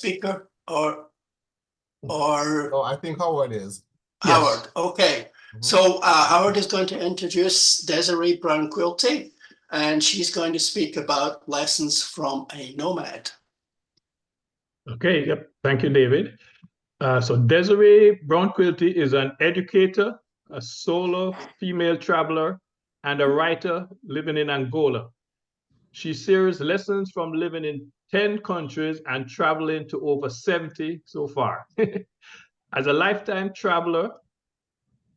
speaker or Oh, I think Howard is. Howard? Yes. Okay. Mhm. So Howard is going to introduce Desiree Brown-Quilty, and she's going to speak about lessons from a nomad. Okay, yep. Thank you, David. So Desiree Brown-Quilty is an educator, a solo female traveler, and a writer living in Angola. She shares lessons from living in 10 countries and traveling to over 70 so far. As a lifetime traveler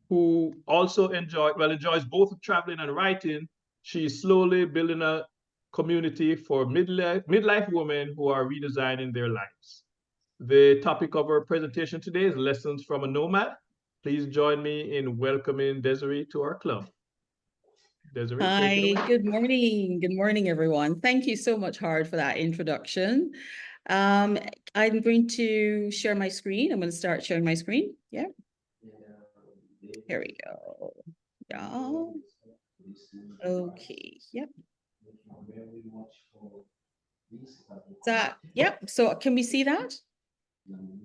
who also enjoys both traveling and writing, she's slowly building a community for midlife women who are redesigning their lives. The topic of our presentation today is Lessons from a Nomad. Please join me in welcoming Desiree to our club. Desiree, take it away. Hi, good morning. Good morning, everyone. Thank you so much, Howard, for that introduction. I'm going to share my screen. I'm going to start sharing my screen. Yeah. Here we go. Yeah. Okay. Yep. Yep. So can we see that?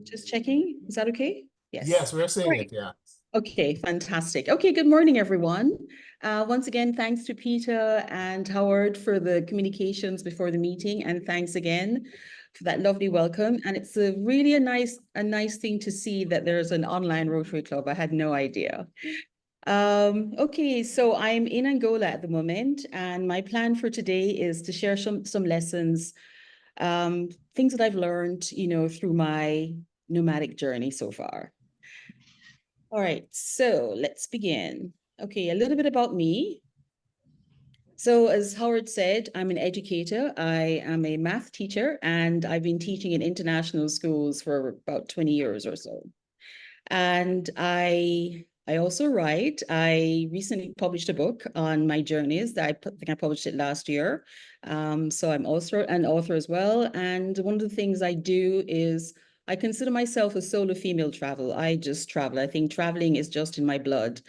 Just checking. Is that okay? Yes. Yes, we're seeing it. Yeah. Okay, fantastic. Okay, good morning, everyone. Once again, thanks to Peter and Howard for the communications before the meeting, and thanks again for that lovely welcome. And it's really a nice thing to see that there's an online Rotary Club. I had no idea. Okay, so I'm in Angola at the moment, and my plan for today is to share some lessons, things that I've learned, through my nomadic journey so far. All right, so let's begin. Okay, a little bit about me. So as Howard said, I'm an educator. I am a math teacher, and I've been teaching in international schools for about 20 years or so. And I also write. I recently published a book on my journeys that I think I published it last year. So I'm also an author as well. And one of the things I do is I consider myself a solo female traveler. I just travel. I think traveling is just in my blood.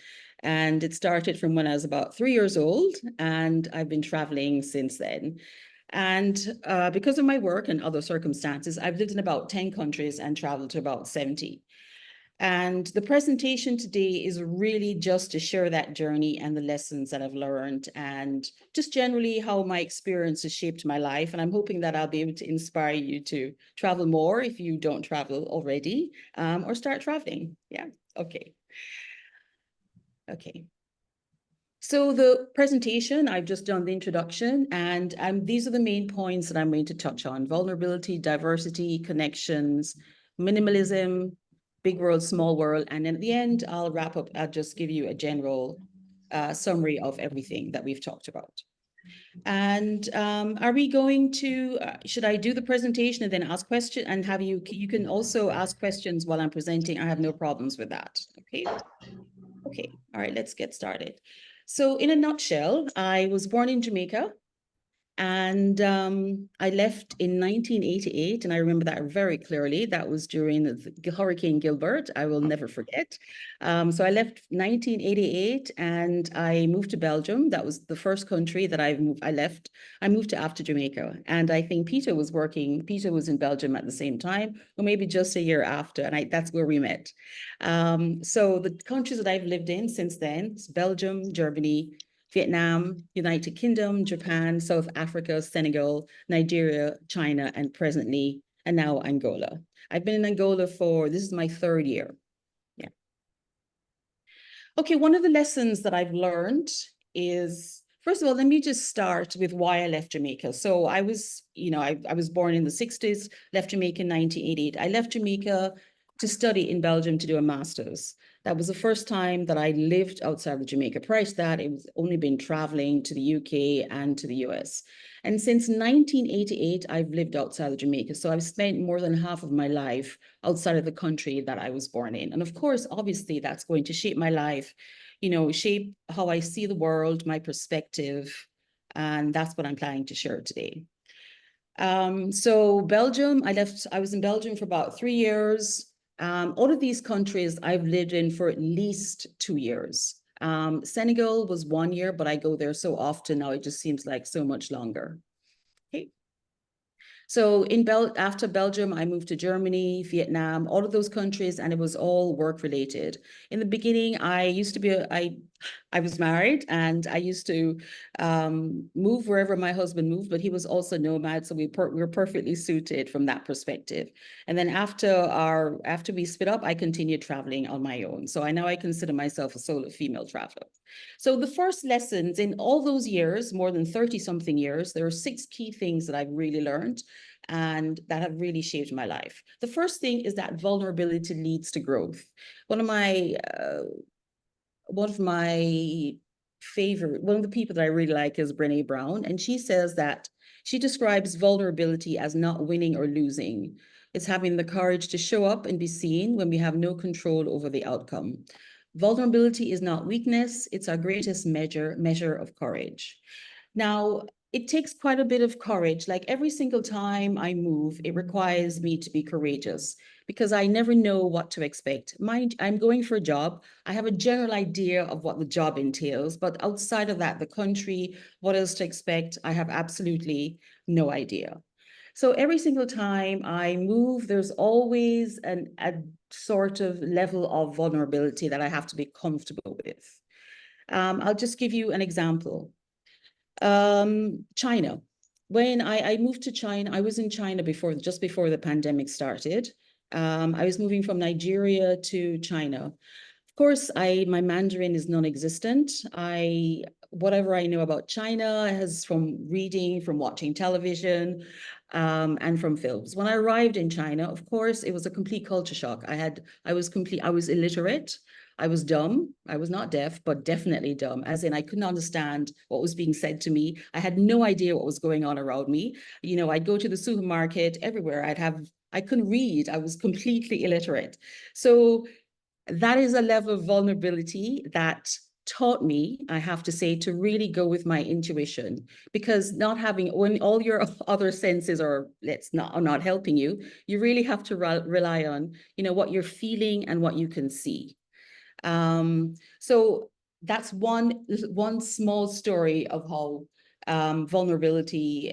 And it started from when I was about 3 years old, and I've been traveling since then. And because of my work and other circumstances, I've lived in about 10 countries and traveled to about 70. And the presentation today is really just to share that journey and the lessons that I've learned, and just generally how my experience has shaped my life. And I'm hoping that I'll be able to inspire you to travel more if you don't travel already, or start traveling. Yeah, okay. Okay. So the presentation, I've just done the introduction, and these are the main points that I'm going to touch on: vulnerability, diversity, connections, minimalism, big world, small world. And at the end, I'll wrap up. I'll just give you a general summary of everything that we've talked about. And are we going to, should I do the presentation and then ask questions and have you can also ask questions while I'm presenting? I have no problems with that. Okay. Okay. All right, let's get started. So in a nutshell, I was born in Jamaica, and I left in 1988, and I remember that very clearly. That was during the Hurricane Gilbert. I will never forget. So I left 1988, and I moved to Belgium. That was the first country that I left. I moved to after Jamaica, and I think Peter was in Belgium at the same time, or maybe just a year after, and that's where we met. So the countries that I've lived in since then is Belgium, Germany, Vietnam, United Kingdom, Japan, South Africa, Senegal, Nigeria, China, and now Angola. I've been in Angola this is my 3rd year. Yeah. Okay, one of the lessons that I've learned is, first of all, let me just start with why I left Jamaica. So I was born in the 60s, left Jamaica in 1988. I left Jamaica to study in Belgium to do a master's. That was the first time that I lived outside of Jamaica. Prior to that, it was only been traveling to the UK and to the US. And since 1988, I've lived outside of Jamaica. So I've spent more than half of my life outside of the country that I was born in. And of course, obviously, that's going to shape my life, shape how I see the world, my perspective. And that's what I'm planning to share today. So Belgium, I was in Belgium for about 3 years. All of these countries I've lived in for at least 2 years. Senegal was 1 year, but I go there so often now, it just seems like so much longer. Okay. So after Belgium, I moved to Germany, Vietnam, all of those countries, and it was all work related. In the beginning, I was married, and I used to move wherever my husband moved, but he was also nomad, so we were perfectly suited from that perspective. And then after we split up, I continued traveling on my own. So I consider myself a solo female traveler. So the first lessons in all those years, more than 30 something years, there are 6 key things that I've really learned and that have really shaped my life. The first thing is that vulnerability leads to growth. One of the people that I really like is Brené Brown, and she says that she describes vulnerability as not winning or losing. It's having the courage to show up and be seen when we have no control over the outcome. Vulnerability is not weakness, it's our greatest measure of courage. Now, it takes quite a bit of courage. Like every single time I move, it requires me to be courageous because I never know what to expect. I'm going for a job. I have a general idea of what the job entails, but outside of that, the country, what else to expect, I have absolutely no idea. So every single time I move, there's always a sort of level of vulnerability that I have to be comfortable with. I'll just give you an example. China. When I moved to China, I was in China just before the pandemic started. I was moving from Nigeria to China. Of course, my Mandarin is non-existent. Whatever I know about China is from reading, from watching television, and from films. When I arrived in China, of course, it was a complete culture shock. I was illiterate. I was dumb. I was not deaf, but definitely dumb, as in I couldn't understand what was being said to me. I had no idea what was going on around me. You know, I'd go to the supermarket everywhere. I couldn't read. I was completely illiterate. So that is a level of vulnerability that taught me, I have to say, to really go with my intuition, because not having, when all your other senses are not helping you, you really have to rely on, you know, what you're feeling and what you can see. So that's one small story of how vulnerability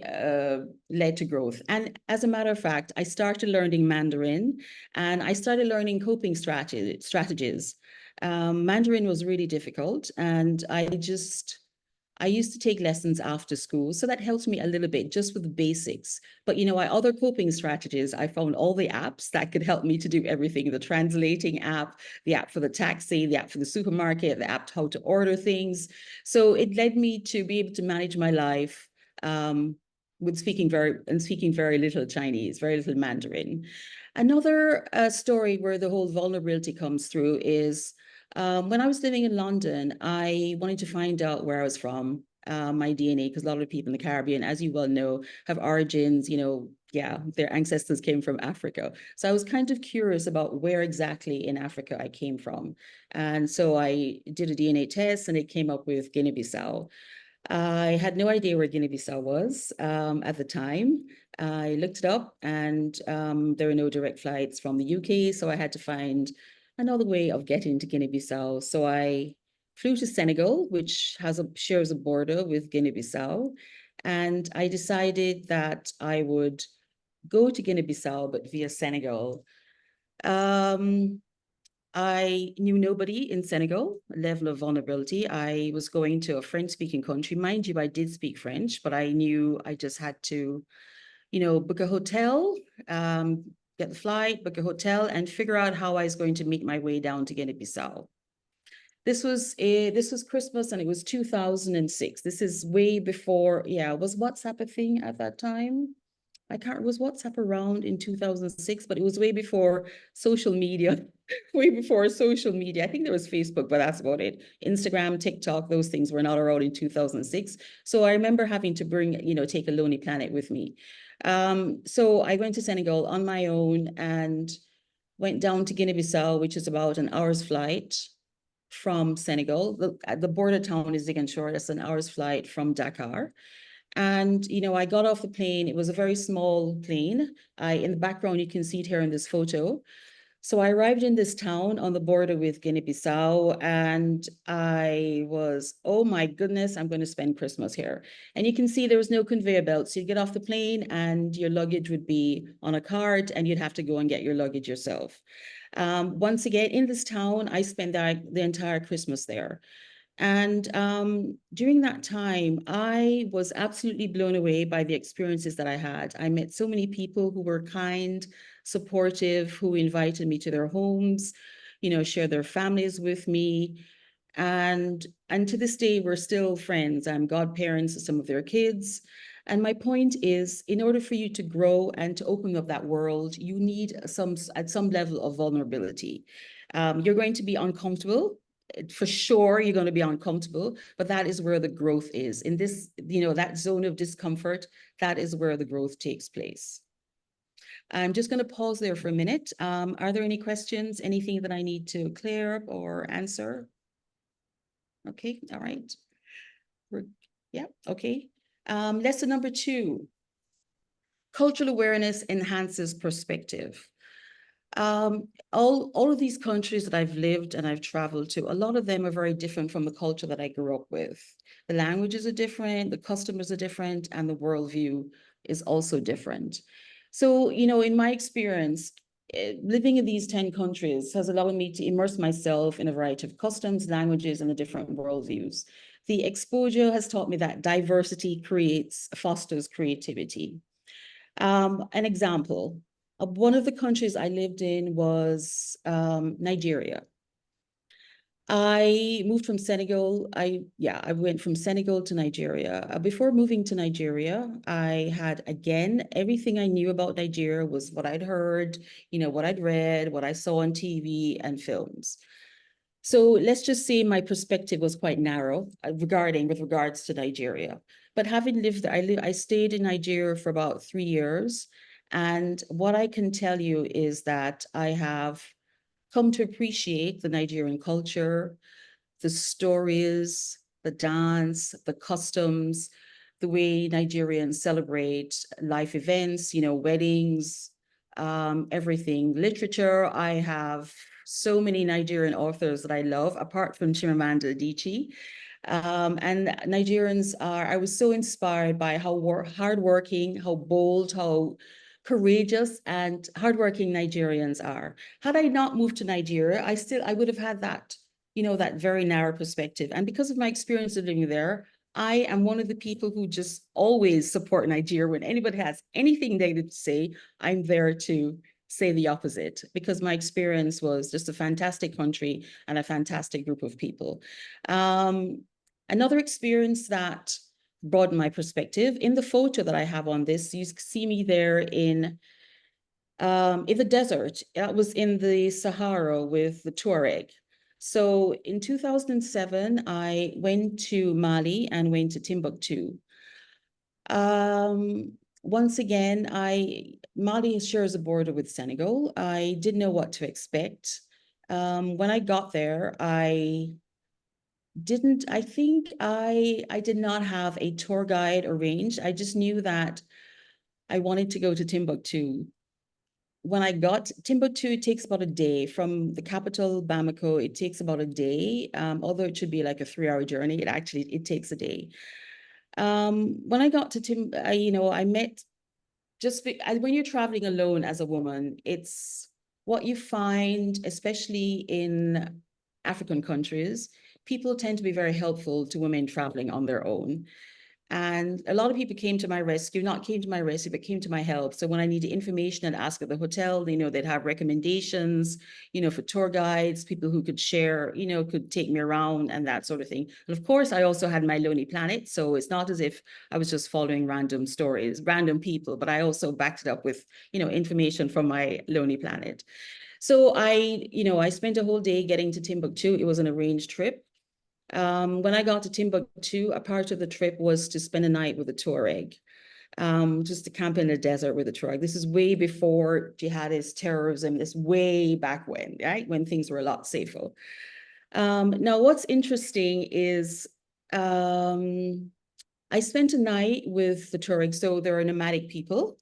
led to growth. And as a matter of fact, I started learning Mandarin and I started learning coping strategies. Mandarin was really difficult, and I used to take lessons after school. So that helped me a little bit just with the basics. But, you know, other coping strategies, I found all the apps that could help me to do everything. The translating app, the app for the taxi, the app for the supermarket, the app how to order things. So it led me to be able to manage my life with speaking very little Chinese, very little Mandarin. Another story where the whole vulnerability comes through is when I was living in London, I wanted to find out where I was from, my DNA, because a lot of people in the Caribbean, as you well know, have origins, you know, their ancestors came from Africa. So I was kind of curious about where exactly in Africa I came from. And so I did a DNA test and it came up with Guinea-Bissau. I had no idea where Guinea-Bissau was at the time. I looked it up and there were no direct flights from the UK, so I had to find another way of getting to Guinea-Bissau. So I flew to Senegal, which shares a border with Guinea-Bissau. And I decided that I would go to Guinea-Bissau, but via Senegal. I knew nobody in Senegal, level of vulnerability. I was going to a French-speaking country. Mind you, I did speak French, but I knew I just had to, you know, book a hotel, get the flight, book a hotel, and figure out how I was going to make my way down to Guinea-Bissau. This was Christmas, and it was 2006. This is way before, was WhatsApp a thing at that time? Was WhatsApp around in 2006, but it was way before social media, way before social media. I think there was Facebook, but that's about it. Instagram, TikTok, those things were not around in 2006. So I remember having to take a Lonely Planet with me. So I went to Senegal on my own and went down to Guinea-Bissau, which is about an hour's flight from Senegal. The border town is Ziguinchor. That's an hour's flight from Dakar. And, you know, I got off the plane. It was a very small plane. In the background, you can see it here in this photo. So I arrived in this town on the border with Guinea-Bissau, and I was, oh my goodness, I'm going to spend Christmas here. And you can see there was no conveyor belt. So you get off the plane and your luggage would be on a cart and you'd have to go and get your luggage yourself. Once again, in this town, I spent the entire Christmas there. And during that time, I was absolutely blown away by the experiences that I had. I met so many people who were kind, supportive, who invited me to their homes, you know, share their families with me. And to this day, we're still friends. I'm godparents of some of their kids. And my point is, in order for you to grow and to open up that world, you need at some level of vulnerability. You're going to be uncomfortable. For sure, you're going to be uncomfortable, but that is where the growth is. In this, you know, that zone of discomfort, that is where the growth takes place. I'm just going to pause there for a minute. Are there any questions, anything that I need to clear up or answer? Okay, all right. Yeah, okay. Lesson number 2, cultural awareness enhances perspective. All of these countries that I've lived and I've traveled to, a lot of them are very different from the culture that I grew up with. The languages are different, the customs are different, and the worldview is also different. So, you know, in my experience, living in these 10 countries has allowed me to immerse myself in a variety of customs, languages, and the different worldviews. The exposure has taught me that diversity fosters creativity. An example, one of the countries I lived in was Nigeria. I moved from Senegal. I went from Senegal to Nigeria. Before moving to Nigeria, I had, again, everything I knew about Nigeria was what I'd heard, you know, what I'd read, what I saw on TV and films. So let's just say my perspective was quite narrow with regards to Nigeria. But having lived there, I stayed in Nigeria for about 3 years. And what I can tell you is that I have come to appreciate the Nigerian culture, the stories, the dance, the customs, the way Nigerians celebrate life events, you know, weddings, everything. Literature, I have so many Nigerian authors that I love, apart from Chimamanda Adichie. And Nigerians I was so inspired by how hardworking, how bold, how courageous and hardworking Nigerians are. Had I not moved to Nigeria, I would have had that, you know, that very narrow perspective. And because of my experience of living there, I am one of the people who just always support Nigeria. When anybody has anything negative to say, I'm there to say the opposite, because my experience was just a fantastic country and a fantastic group of people. Another experience that broadened my perspective, in the photo that I have on this, you see me there in the desert. That was in the Sahara with the Tuareg. So in 2007, I went to Mali and went to Timbuktu. Once again, Mali shares a border with Senegal. I didn't know what to expect. When I got there, I did not have a tour guide arranged. I just knew that I wanted to go to Timbuktu. When I got Timbuktu, it takes about a day from the capital, Bamako. It takes about a day, although it should be like a 3-hour journey. It takes a day. When I got to I met when you're traveling alone as a woman, it's what you find, especially in African countries, people tend to be very helpful to women traveling on their own. And a lot of people came to my rescue, but came to my help. So when I needed information and ask at the hotel, you know, they'd have recommendations, you know, for tour guides, people who could share, you know, could take me around and that sort of thing. And of course, I also had my Lonely Planet. So it's not as if I was just following random stories, random people, but I also backed it up with, you know, information from my Lonely Planet. So I spent a whole day getting to Timbuktu. It was an arranged trip. When I got to Timbuktu, a part of the trip was to spend a night with the Tuareg, just to camp in the desert with the Tuareg. This is way before jihadist terrorism. This way back when, right? When things were a lot safer. Now, what's interesting is I spent a night with the Tuareg. So there are nomadic people,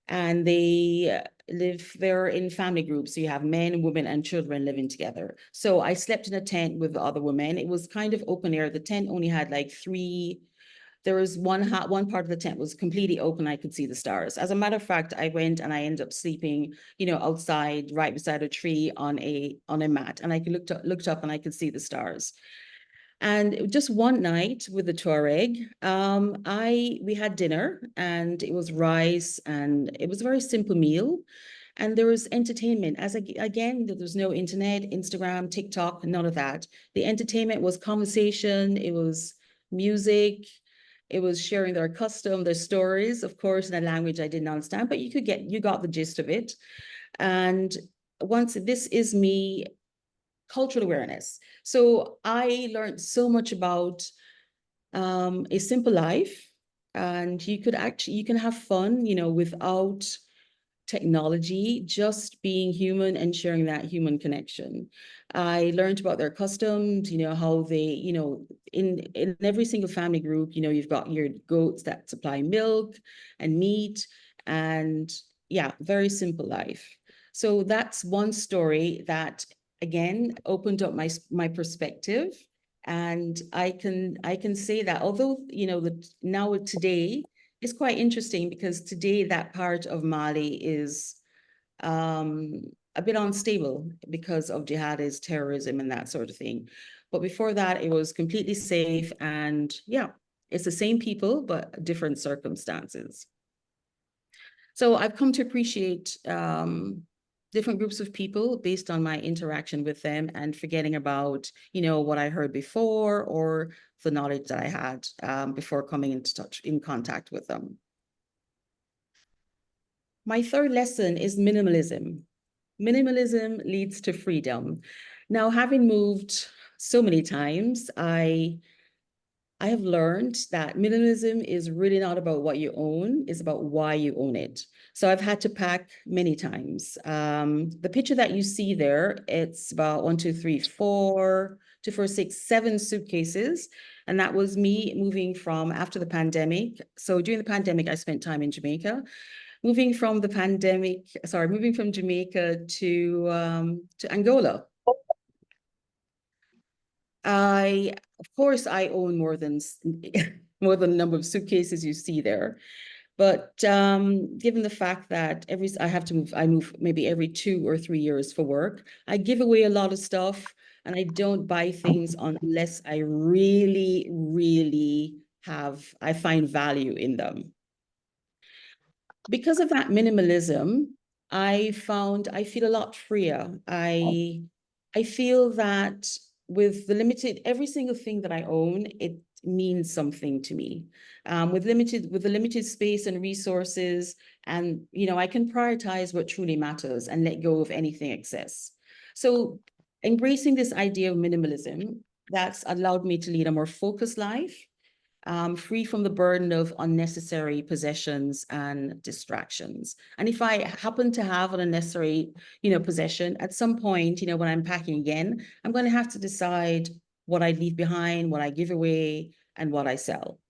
and they they're in family groups. So you have men, women, and children living together. So I slept in a tent with the other women. It was kind of open air. The tent only had like there was one part of the tent was completely open. I could see the stars. As a matter of fact, I went and I ended up sleeping, outside right beside a tree on a mat. And I looked up and I could see the stars. And just one night with the Tuareg, we had dinner and it was rice and it was a very simple meal. And there was entertainment. Again, there was no internet, Instagram, TikTok, none of that. The entertainment was conversation, it was music, it was sharing their custom, their stories, of course, in a language I didn't understand, but you got the gist of it. And this is me, cultural awareness. So I learned so much about a simple life, and you can have fun, without technology, just being human and sharing that human connection. I learned about their customs, how they, in every single family group, you've got your goats that supply milk and meat, and yeah, very simple life. So that's one story that again opened up my perspective. And I can say that although now today it's quite interesting, because today that part of Mali is a bit unstable because of jihadist terrorism and that sort of thing. But before that, it was completely safe. And yeah, it's the same people, but different circumstances. So I've come to appreciate different groups of people based on my interaction with them, and forgetting about, what I heard before or the knowledge that I had before coming in contact with them. My third lesson is minimalism. Minimalism leads to freedom. Now, having moved so many times, I have learned that minimalism is really not about what you own, it's about why you own it. So I've had to pack many times. The picture that you see there, it's about 1, 2, 3, 4, 2, 4, 6, 7 suitcases. And that was me moving from after the pandemic. So during the pandemic, I spent time in Jamaica. Moving from Jamaica to Angola. Of course, I own more than the number of suitcases you see there. But given the fact that I move maybe every 2 or 3 years for work, I give away a lot of stuff, and I don't buy things unless I really, really I find value in them. Because of that minimalism, I feel a lot freer. I feel that with every single thing that I own, it means something to me. With the limited space and resources, and I can prioritize what truly matters and let go of anything excess. So embracing this idea of minimalism, that's allowed me to lead a more focused life, free from the burden of unnecessary possessions and distractions. And if I happen to have an unnecessary, possession, at some point, when I'm packing again, I'm going to have to decide what I leave behind, what I give away, and what I sell.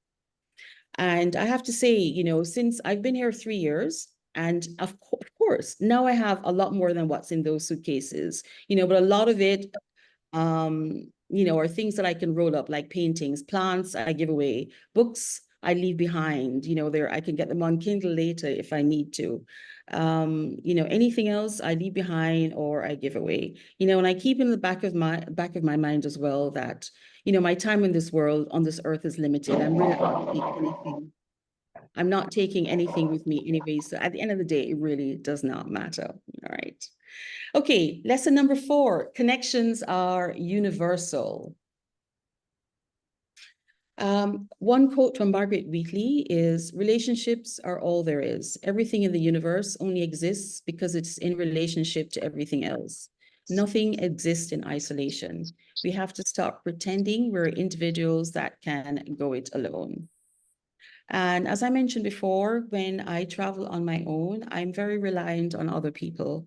And I have to say, since I've been here 3 years, and of course, now I have a lot more than what's in those suitcases, but a lot of it, or things that I can roll up, like paintings, plants I give away, books I leave behind, I can get them on Kindle later if I need to. Anything else I leave behind or I give away, and I keep in the back of my mind as well that, my time in this world, on this earth, is limited. I'm not taking anything with me anyway. So at the end of the day, it really does not matter. All right. Okay, lesson number 4, connections are universal. One quote from Margaret Wheatley is, relationships are all there is. Everything in the universe only exists because it's in relationship to everything else. Nothing exists in isolation. We have to stop pretending we're individuals that can go it alone. And as I mentioned before, when I travel on my own, I'm very reliant on other people.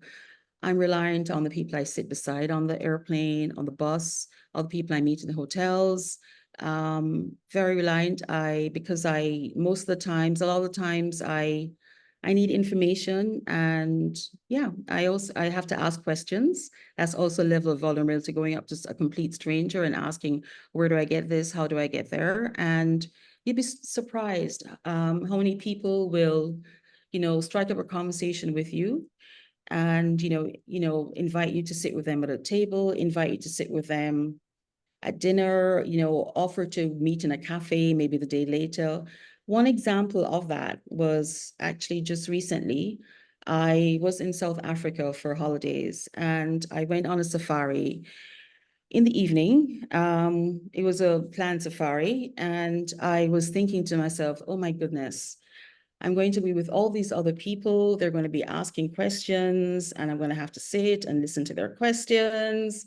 I'm reliant on the people I sit beside on the airplane, on the bus, all the people I meet in the hotels. Very reliant. A lot of the times I I need information, and yeah, I have to ask questions. That's also a level of vulnerability, going up to a complete stranger and asking, where do I get this? How do I get there? And you'd be surprised how many people will, strike up a conversation with you and, invite you to sit with them at a table, invite you to sit with them at dinner, offer to meet in a cafe, maybe the day later. One example of that was actually just recently. I was in South Africa for holidays and I went on a safari in the evening. It was a planned safari, and I was thinking to myself, oh my goodness, I'm going to be with all these other people. They're going to be asking questions and I'm going to have to sit and listen to their questions.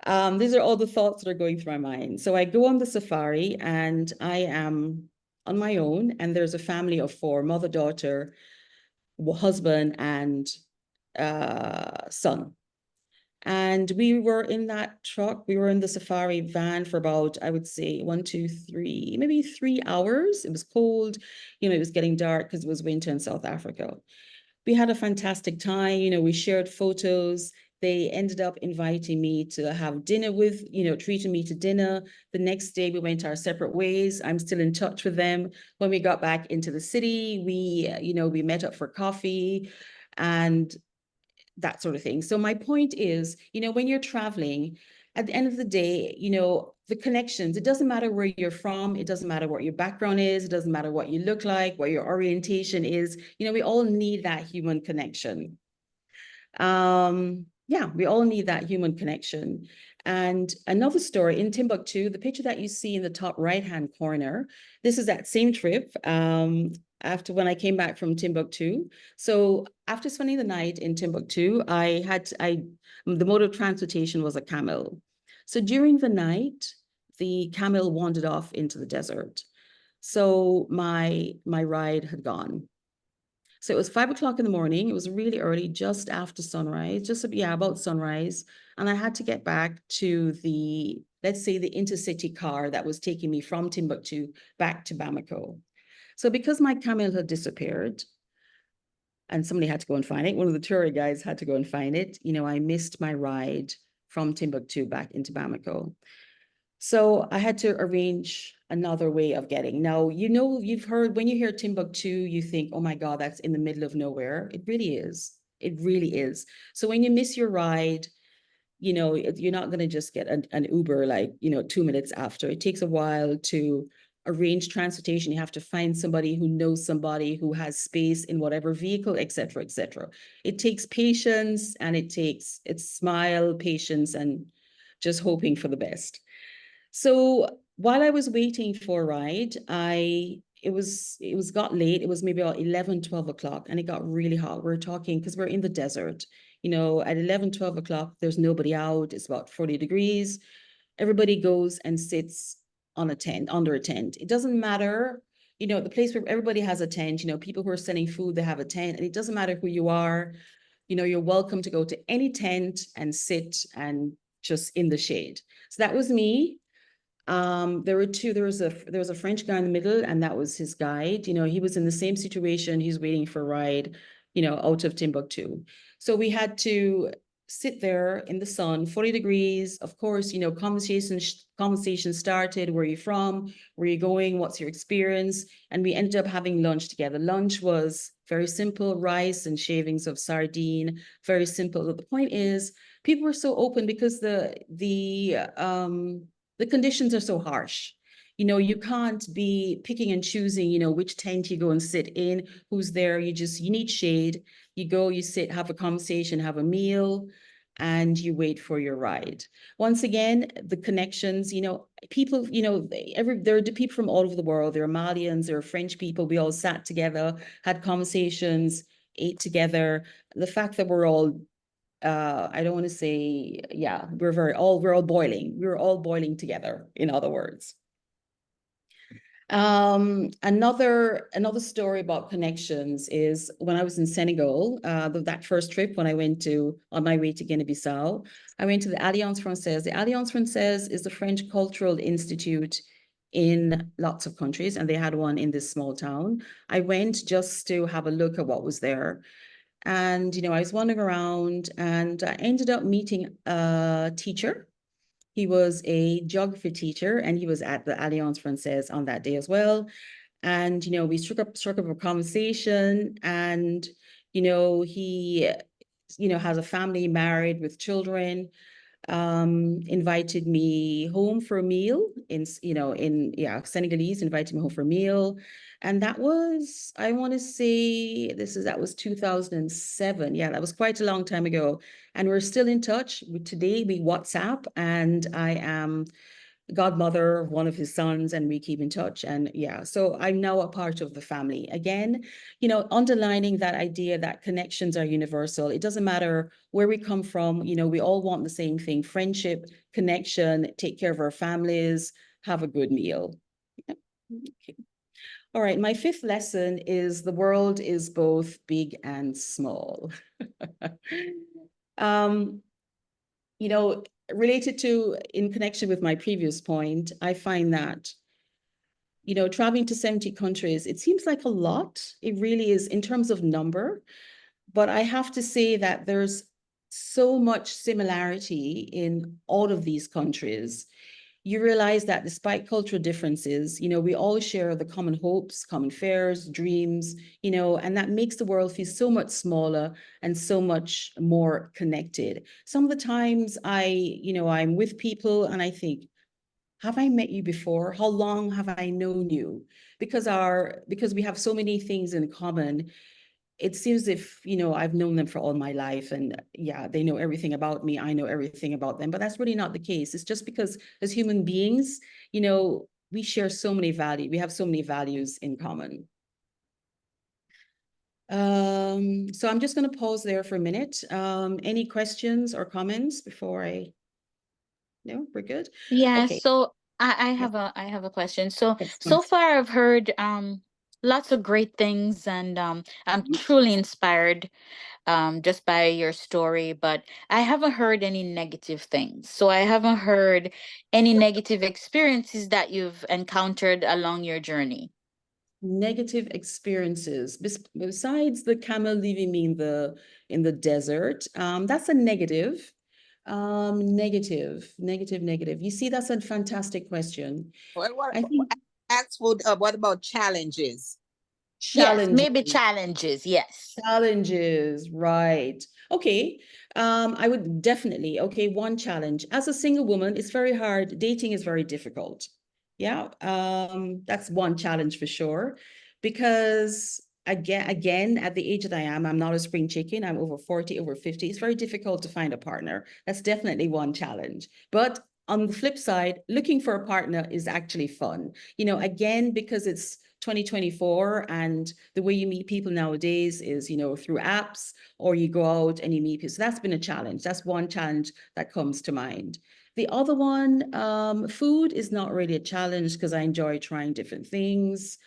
These are all the thoughts that are going through my mind. So I go on the safari and I am on my own, and there's a family of 4, mother, daughter, husband, and son. And we were in that truck, we were in the safari van for about, I would say 1, 2, 3, maybe 3 hours. It was cold, it was getting dark because it was winter in South Africa. We had a fantastic time, we shared photos. They ended up inviting me to have dinner with, treating me to dinner. The next day we went our separate ways. I'm still in touch with them. When we got back into the city, we met up for coffee and that sort of thing. So my point is, when you're traveling, at the end of the day, the connections, it doesn't matter where you're from. It doesn't matter what your background is. It doesn't matter what you look like, what your orientation is. We all need that human connection. Yeah, we all need that human connection. And another story in Timbuktu, the picture that you see in the top right-hand corner, this is that same trip after when I came back from Timbuktu. So after spending the night in Timbuktu, the mode of transportation was a camel. So during the night, the camel wandered off into the desert. So my ride had gone. So it was 5 o'clock in the morning. It was really early, just after sunrise, about sunrise. And I had to get back to let's say the intercity car that was taking me from Timbuktu back to Bamako. So because my camel had disappeared and somebody had to go and find it, one of the tour guides had to go and find it, I missed my ride from Timbuktu back into Bamako. So I had to arrange another way of getting. Now, you've heard, when you hear Timbuktu, you think, oh my God, that's in the middle of nowhere. It really is. It really is. So when you miss your ride, you're not going to just get an Uber 2 minutes after. It takes a while to arrange transportation. You have to find somebody who knows somebody who has space in whatever vehicle, et cetera, et cetera. It takes patience, and it's smile, patience, and just hoping for the best. So while I was waiting for a ride, it got late. It was maybe about 11, 12 o'clock, and it got really hot. We're talking, because we're in the desert, at 11, 12 o'clock, there's nobody out. It's about 40 degrees. Everybody goes and sits on a tent, under a tent. It doesn't matter, the place where everybody has a tent, people who are selling food, they have a tent, and it doesn't matter who you are. You're welcome to go to any tent and sit and just in the shade. So that was me. There were 2, there was a French guy in the middle, and that was his guide. He was in the same situation. He's waiting for a ride, out of Timbuktu. So we had to sit there in the sun, 40 degrees. Of course, conversation started. Where are you from? Where are you going? What's your experience? And we ended up having lunch together. Lunch was very simple, rice and shavings of sardine, very simple. But the point is, people were so open because the conditions are so harsh. You can't be picking and choosing, which tent you go and sit in, who's there. You need shade. You go, you sit, have a conversation, have a meal, and you wait for your ride. Once again, the connections, people, there are people from all over the world. There are Malians, there are French people. We all sat together, had conversations, ate together. The fact that we're all I don't want to say, yeah, we're all boiling. We're all boiling together, in other words. Another story about connections is when I was in Senegal, that first trip when I went on my way to Guinea-Bissau, I went to the Alliance Française. The Alliance Française is the French Cultural Institute in lots of countries, and they had one in this small town. I went just to have a look at what was there. And, you know, I was wandering around and I ended up meeting a teacher. He was a geography teacher and he was at the Alliance Française on that day as well. And, you know, we struck up a conversation and, you know, he, you know, has a family, married with children, invited me home for a meal Senegalese, invited me home for a meal. And that was, I want to say that was 2007. Yeah, that was quite a long time ago. And we're still in touch. Today we WhatsApp and I am godmother of one of his sons and we keep in touch. And yeah, so I'm now a part of the family. Again, you know, underlining that idea that connections are universal. It doesn't matter where we come from, you know, we all want the same thing: friendship, connection, take care of our families, have a good meal. Yeah. Okay. All right, my fifth lesson is the world is both big and small. You know, related to, in connection with my previous point, I find that, you know, traveling to 70 countries, it seems like a lot. It really is in terms of number, but I have to say that there's so much similarity in all of these countries. You realize that despite cultural differences, you know, we all share the common hopes, common fears, dreams, you know, and that makes the world feel so much smaller and so much more connected. Some of the times I'm with people and I think, have I met you before? How long have I known you? Because we have so many things in common, it seems if, you know, I've known them for all my life and yeah, they know everything about me, I know everything about them, but that's really not the case. It's just because as human beings, you know, we share so many values, we have so many values in common. So I'm just going to pause there for a minute. Any questions or comments before no, we're good. Yeah, Okay. so I have a question. So Yes. so far I've heard lots of great things, and I'm truly inspired just by your story, but I haven't heard any negative things. So I haven't heard any negative experiences that you've encountered along your journey. Negative experiences besides the camel leaving me in the desert. That's a negative. Negative. You see, that's a fantastic question. Well, I think what about challenges? Yes, challenges. maybe challenges. Yes. Challenges, right. Okay. I would definitely, okay, one challenge. As a single woman, it's very hard. Dating is very difficult. Yeah. That's one challenge for sure. Because again, at the age that I am, I'm not a spring chicken. I'm over 40, over 50. It's very difficult to find a partner. That's definitely one challenge. But on the flip side, looking for a partner is actually fun. You know, again, because it's 2024 and the way you meet people nowadays is, you know, through apps or you go out and you meet people. So that's been a challenge. That's one challenge that comes to mind. The other one, food is not really a challenge because I enjoy trying different things.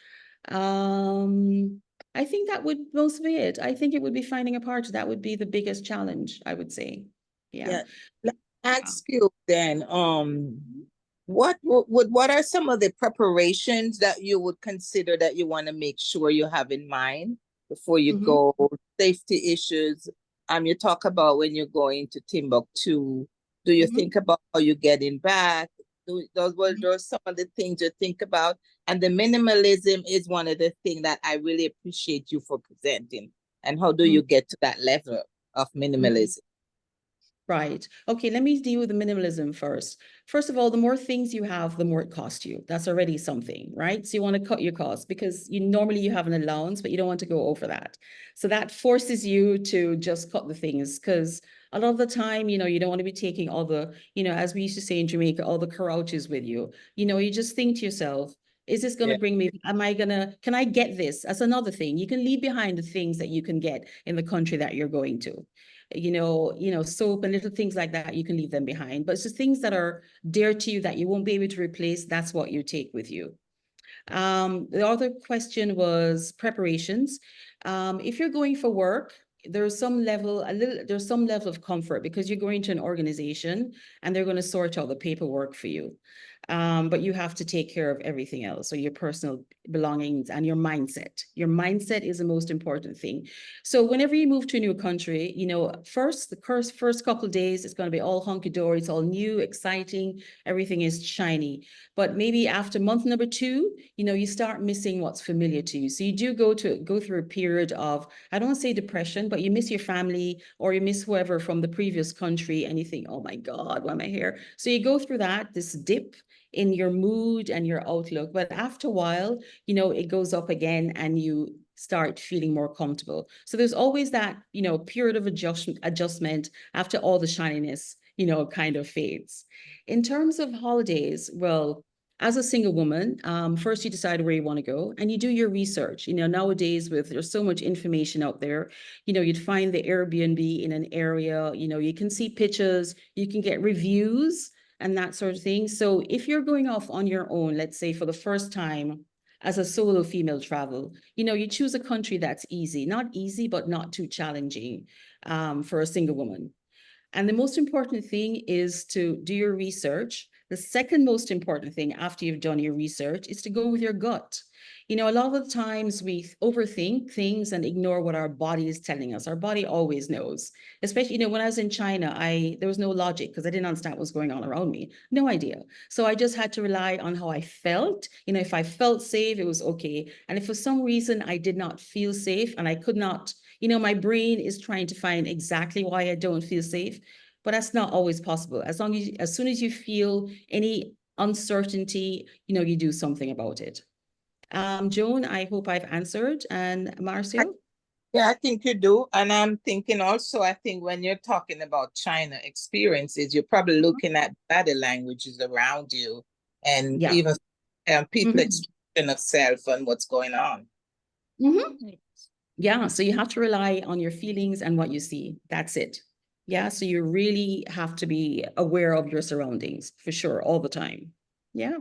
I think that would most be it. I think it would be finding a partner. That would be the biggest challenge, I would say. Yeah. Let me ask you then, what are some of the preparations that you would consider that you want to make sure you have in mind before you go? Safety issues. You talk about when you're going to Timbuktu. Do you think about how you're getting back? Those are some of the things you think about. And the minimalism is one of the things that I really appreciate you for presenting. And how do you get to that level of minimalism? Right. Okay, let me deal with the minimalism first. First of all, the more things you have, the more it costs you. That's already something, right? So you want to cut your costs because normally you have an allowance, but you don't want to go over that. So that forces you to just cut the things because a lot of the time, you know, you don't want to be taking all the, you know, as we used to say in Jamaica, all the carouches with you. You know, you just think to yourself, is this going to bring me, can I get this? That's another thing. You can leave behind the things that you can get in the country that you're going to. You know, soap and little things like that, you can leave them behind. But it's just things that are dear to you that you won't be able to replace. That's what you take with you. The other question was preparations. If you're going for work, there's some level of comfort because you're going to an organization and they're going to sort out the paperwork for you. But you have to take care of everything else. So your personal belongings and your mindset. Your mindset is the most important thing. So whenever you move to a new country, you know, the first couple of days, it's going to be all hunky-dory. It's all new, exciting. Everything is shiny. But maybe after month number 2, you know, you start missing what's familiar to you. So you do go through a period of, I don't want to say depression, but you miss your family or you miss whoever from the previous country and you think, oh my God, why am I here? So you go through this dip in your mood and your outlook. But after a while, you know, it goes up again and you start feeling more comfortable. So there's always that, you know, period of adjustment after all the shininess, you know, kind of fades. In terms of holidays, well, as a single woman, first you decide where you want to go and you do your research. You know, nowadays there's so much information out there, you know, you'd find the Airbnb in an area, you know, you can see pictures, you can get reviews and that sort of thing. So if you're going off on your own, let's say for the first time as a solo female travel, you know, you choose a country that's easy, not easy, but not too challenging for a single woman. And the most important thing is to do your research. The second most important thing after you've done your research is to go with your gut. You know, a lot of the times we overthink things and ignore what our body is telling us. Our body always knows. Especially, you know, when I was in China, there was no logic because I didn't understand what was going on around me. No idea. So I just had to rely on how I felt. You know, if I felt safe, it was okay. And if for some reason I did not feel safe and I could not, you know, my brain is trying to find exactly why I don't feel safe, but that's not always possible. As soon as you feel any uncertainty, you know, you do something about it. Joan, I hope I've answered. And Marcio? Yeah, I think you do. And I'm thinking also, I think when you're talking about China experiences, you're probably looking at body languages around you and even people expression of self and what's going on. Yeah, so you have to rely on your feelings and what you see. That's it. Yeah, so you really have to be aware of your surroundings for sure, all the time. Yeah.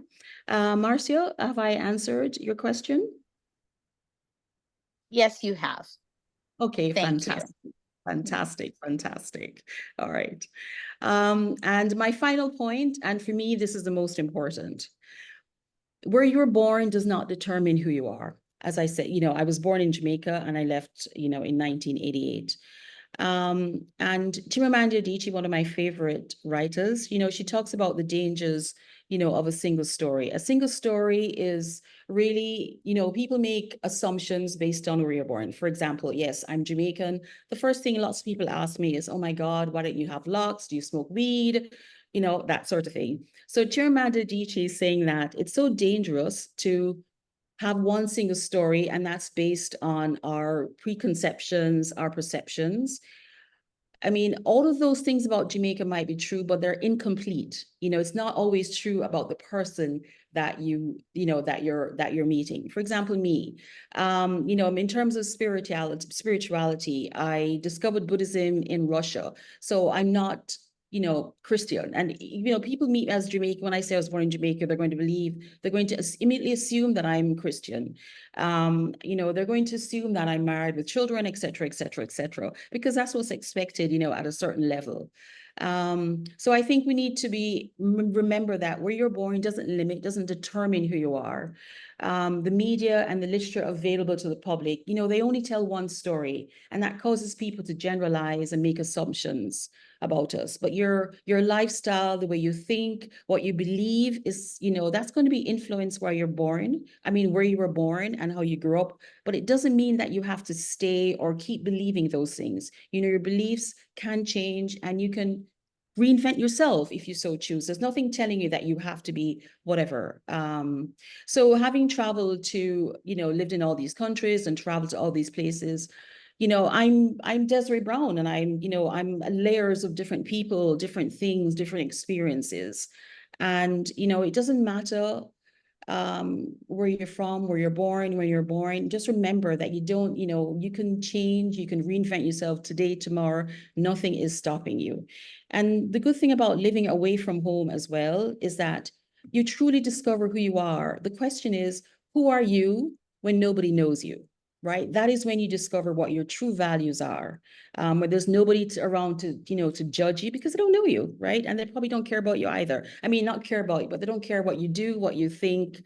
Marcio, have I answered your question? Yes, you have. Okay, Thank fantastic. you. Fantastic. All right. And my final point, and for me, this is the most important. Where you were born does not determine who you are. As I said, you know, I was born in Jamaica and I left, you know, in 1988. And Chimamanda Adichie, one of my favorite writers, you know, she talks about the dangers, you know, of a single story. A single story is really, you know, people make assumptions based on where you're born. For example, yes, I'm Jamaican. The first thing lots of people ask me is, oh my God, why don't you have locks? Do you smoke weed? You know, that sort of thing. So Chimamanda Adichie is saying that it's so dangerous to have one single story, and that's based on our preconceptions, our perceptions. I mean, all of those things about Jamaica might be true, but they're incomplete. You know, it's not always true about the person that you're meeting. For example, me, you know, in terms of spirituality, I discovered Buddhism in Russia. So I'm not, you know, Christian. And, you know, people meet as Jamaican. When I say I was born in Jamaica, they're going to immediately assume that I'm Christian. You know, they're going to assume that I'm married with children, et cetera, because that's what's expected, you know, at a certain level. So I think we need to remember that where you're born doesn't determine who you are. The media and the literature available to the public, you know, they only tell one story, and that causes people to generalize and make assumptions about us. But your lifestyle, the way you think, what you believe is, you know, that's going to be influenced where you're born. I mean, where you were born and how you grew up. But it doesn't mean that you have to stay or keep believing those things. You know, your beliefs can change and you can reinvent yourself if you so choose. There's nothing telling you that you have to be whatever. So having traveled to, you know, lived in all these countries and traveled to all these places, you know, I'm Desiree Brown, and I'm layers of different people, different things, different experiences. And, you know, it doesn't matter where you're from, where you're born, when you're born. Just remember that you don't, you know, you can change, you can reinvent yourself today, tomorrow. Nothing is stopping you. And the good thing about living away from home as well is that you truly discover who you are. The question is, who are you when nobody knows you? right? That is when you discover what your true values are, where there's nobody around to, to judge you because they don't know you, right? And they probably don't care about you either. I mean, not care about you, but they don't care what you do, what you think.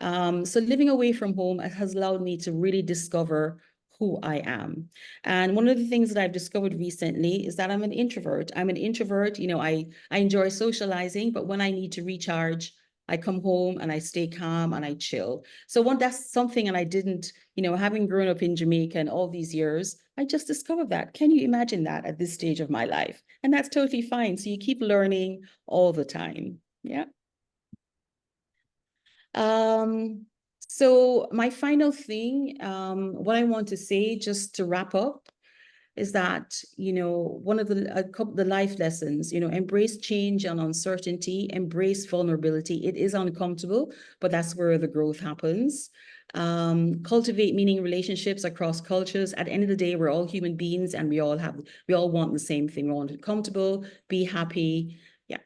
So living away from home has allowed me to really discover who I am. And one of the things that I've discovered recently is that I'm an introvert. I'm an introvert, I enjoy socializing, but when I need to recharge, I come home and I stay calm and I chill. So that's something, and I didn't, having grown up in Jamaica and all these years, I just discovered that. Can you imagine that at this stage of my life? And that's totally fine. So you keep learning all the time. Yeah. So my final thing, what I want to say just to wrap up is that, one of the life lessons, embrace change and uncertainty, embrace vulnerability. It is uncomfortable, but that's where the growth happens. Cultivate meaning relationships across cultures. At the end of the day, we're all human beings and we all want the same thing. We want to be comfortable, be happy. Yeah.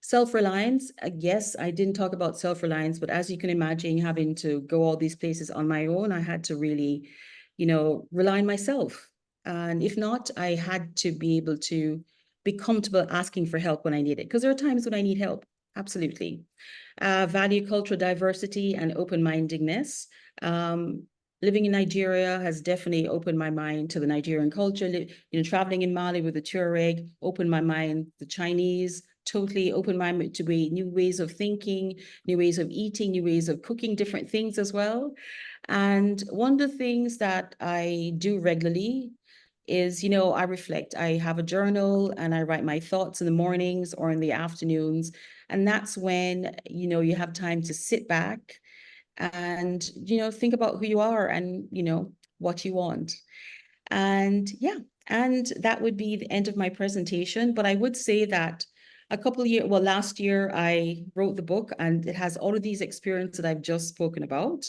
Self-reliance. Yes, I didn't talk about self-reliance, but as you can imagine, having to go all these places on my own, I had to really, rely on myself. And if not, I had to be able to be comfortable asking for help when I need it, because there are times when I need help. Absolutely. Value cultural diversity and open-mindedness. Living in Nigeria has definitely opened my mind to the Nigerian culture. Traveling in Mali with the Tuareg opened my mind. The Chinese totally opened my mind to new ways of thinking, new ways of eating, new ways of cooking, different things as well. And one of the things that I do regularly is, I reflect. I have a journal and I write my thoughts in the mornings or in the afternoons. And that's when, you have time to sit back and, think about who you are and, what you want. And yeah, and that would be the end of my presentation. But I would say that last year I wrote the book, and it has all of these experiences that I've just spoken about.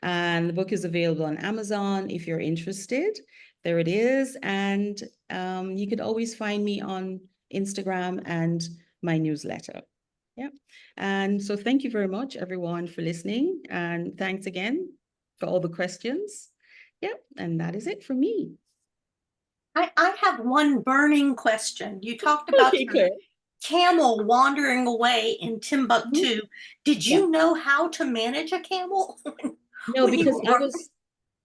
And the book is available on Amazon if you're interested. There it is. And you could always find me on Instagram and my newsletter. Yeah. And so thank you very much, everyone, for listening. And thanks again for all the questions. Yeah. And that is it for me. I have one burning question. You talked about your camel wandering away in Timbuktu. Did you know how to manage a camel? No, because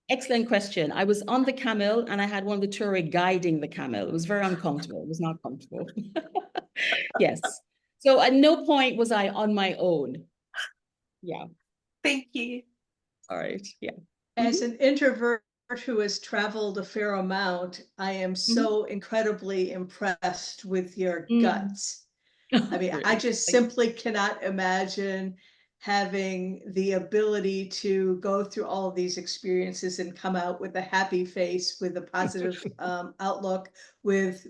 excellent question. I was on the camel and I had one of the Tuareg guiding the camel. It was very uncomfortable. It was not comfortable. Yes. So at no point was I on my own. Yeah. Thank you. All right. Yeah. As an introvert who has traveled a fair amount, I am so incredibly impressed with your guts. I mean, I just simply cannot imagine having the ability to go through all of these experiences and come out with a happy face, with a positive outlook, with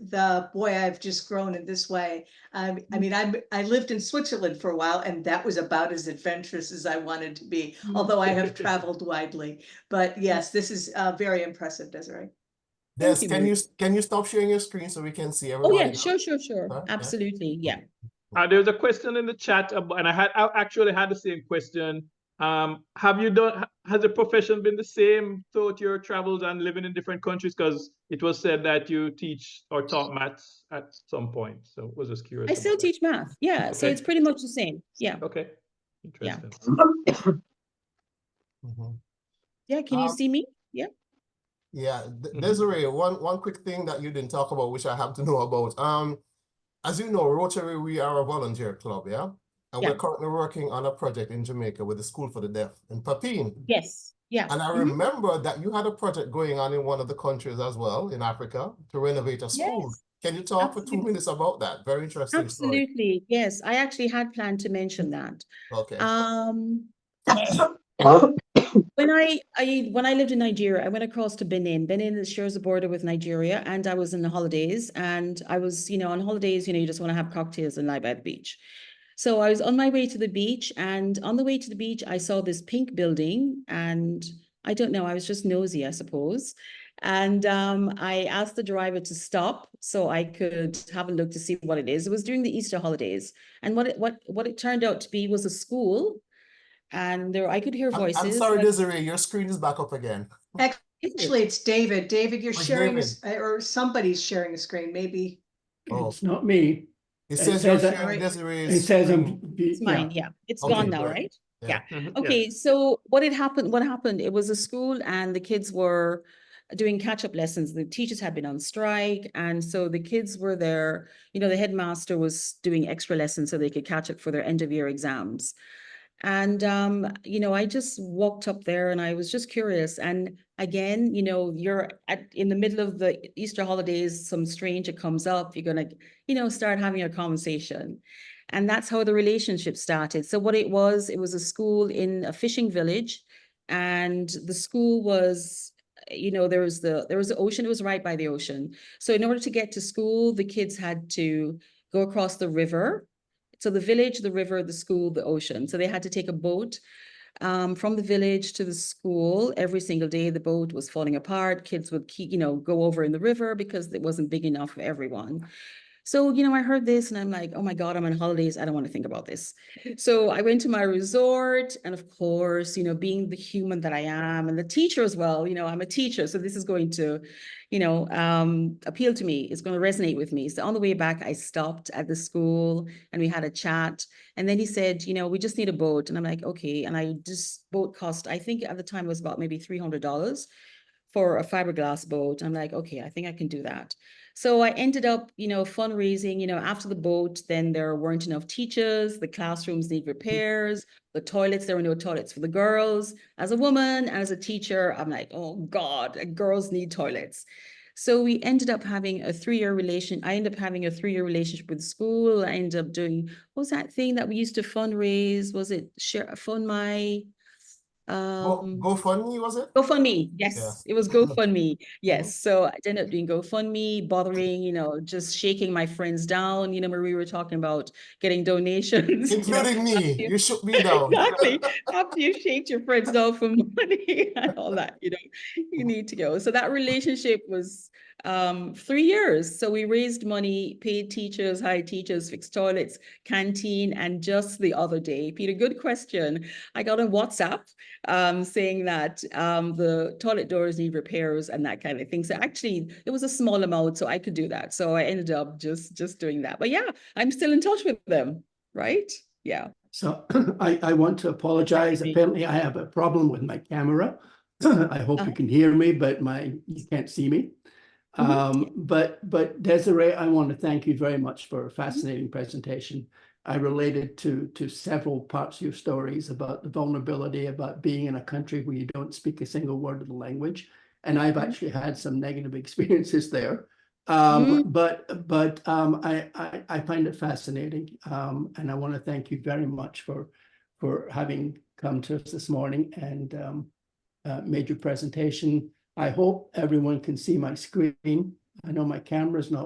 boy, I've just grown in this way. I mean, I lived in Switzerland for a while, and that was about as adventurous as I wanted to be, although I have traveled widely. But yes, this is very impressive, Desiree. Des, can you stop sharing your screen so we can see everybody? Oh yeah, sure. Absolutely, yeah. There's a question in the chat, and I actually had the same question. Has the profession been the same throughout your travels and living in different countries? Because it was said that you teach or taught maths at some point. So I was just curious. I still teach math. Yeah. Okay. So it's pretty much the same. Yeah. Okay. Interesting. Yeah. Can you see me? Yeah. Yeah. Desiree, one quick thing that you didn't talk about, which I have to know about. As you know, Rotary, we are a volunteer club, yeah? And we're currently working on a project in Jamaica with the School for the Deaf in Papine. Yes, yeah. And I remember that you had a project going on in one of the countries as well, in Africa, to renovate a school. Yes. Can you talk for 2 minutes about that? Very interesting. Absolutely, story. Yes. I actually had planned to mention that. Okay. When I lived in Nigeria, I went across to Benin. Benin shares a border with Nigeria, and I was in the holidays. And I was, on holidays, you just want to have cocktails and lie by the beach. So I was on my way to the beach, and on the way to the beach, I saw this pink building, and I don't know, I was just nosy, I suppose. And I asked the driver to stop so I could have a look to see what it is. It was during the Easter holidays, and what it turned out to be was a school. and I could hear I'm voices. sorry, Desiree, your screen is back up again. Actually, it's David. David, you're Oh, sharing, David. or somebody's sharing a screen, maybe. Oh, It's not me. it It says you're says that- sharing Right. Desiree's It says screen. It's mine, yeah. It's Okay, gone now, great. right? Yeah. Okay, so what happened, it was a school and the kids were doing catch-up lessons. The teachers had been on strike, and so the kids were there. You know, the headmaster was doing extra lessons so they could catch up for their end-of-year exams. And you know, I just walked up there and I was just curious. And again, you know, you're in the middle of the Easter holidays, some stranger comes up, you're gonna, you know, start having a conversation. And that's how the relationship started. So what it was a school in a fishing village, and the school was, you know, there was the ocean, it was right by the ocean. So in order to get to school, the kids had to go across the river. So the village, the river, the school, the ocean. So they had to take a boat from the village to the school every single day. The boat was falling apart. Kids would keep, you know, go over in the river because it wasn't big enough for everyone. So, you know, I heard this and I'm like, oh my God, I'm on holidays. I don't want to think about this. So I went to my resort, and of course, you know, being the human that I am and the teacher as well, you know, I'm a teacher. So this is going to, you know, appeal to me. It's going to resonate with me. So on the way back, I stopped at the school and we had a chat. And then he said, you know, we just need a boat. And I'm like, okay. And boat cost, I think at the time it was about maybe $300 for a fiberglass boat. I'm like, okay, I think I can do that. So I ended up, you know, fundraising, you know, after the boat, then there weren't enough teachers, the classrooms need repairs, the toilets, there were no toilets for the girls. As a woman, as a teacher, I'm like, oh God, girls need toilets. So we ended up having a 3-year I ended up having a 3-year relationship with the school. I ended up doing, what was that thing that we used to fundraise? Was it Fund My? GoFundMe, was it? GoFundMe, yes, Yeah. it was GoFundMe, yes. So I ended up doing GoFundMe, bothering, you know, just shaking my friends down. You know, Marie, we were talking about getting donations. Including me, you shook me down. Exactly. After you shake your friends down for money and all that, you know, you need to go. So that relationship was 3 years. So we raised money, paid teachers, hired teachers, fixed toilets, canteen, and just the other day, Peter, good question. I got a WhatsApp saying that the toilet doors need repairs and that kind of thing. So actually, it was a small amount, so I could do that. So I ended up just doing that. But yeah, I'm still in touch with them, right? Yeah. So I want to apologize. Apparently, I have a problem with my camera. I hope you can hear me, but you can't see me. But Desiree, I want to thank you very much for a fascinating presentation. I related to several parts of your stories about the vulnerability, about being in a country where you don't speak a single word of the language. And I've actually had some negative experiences there. But I find it fascinating. And I want to thank you very much for having come to us this morning and made your presentation. I hope everyone can see my screen. I know my camera's not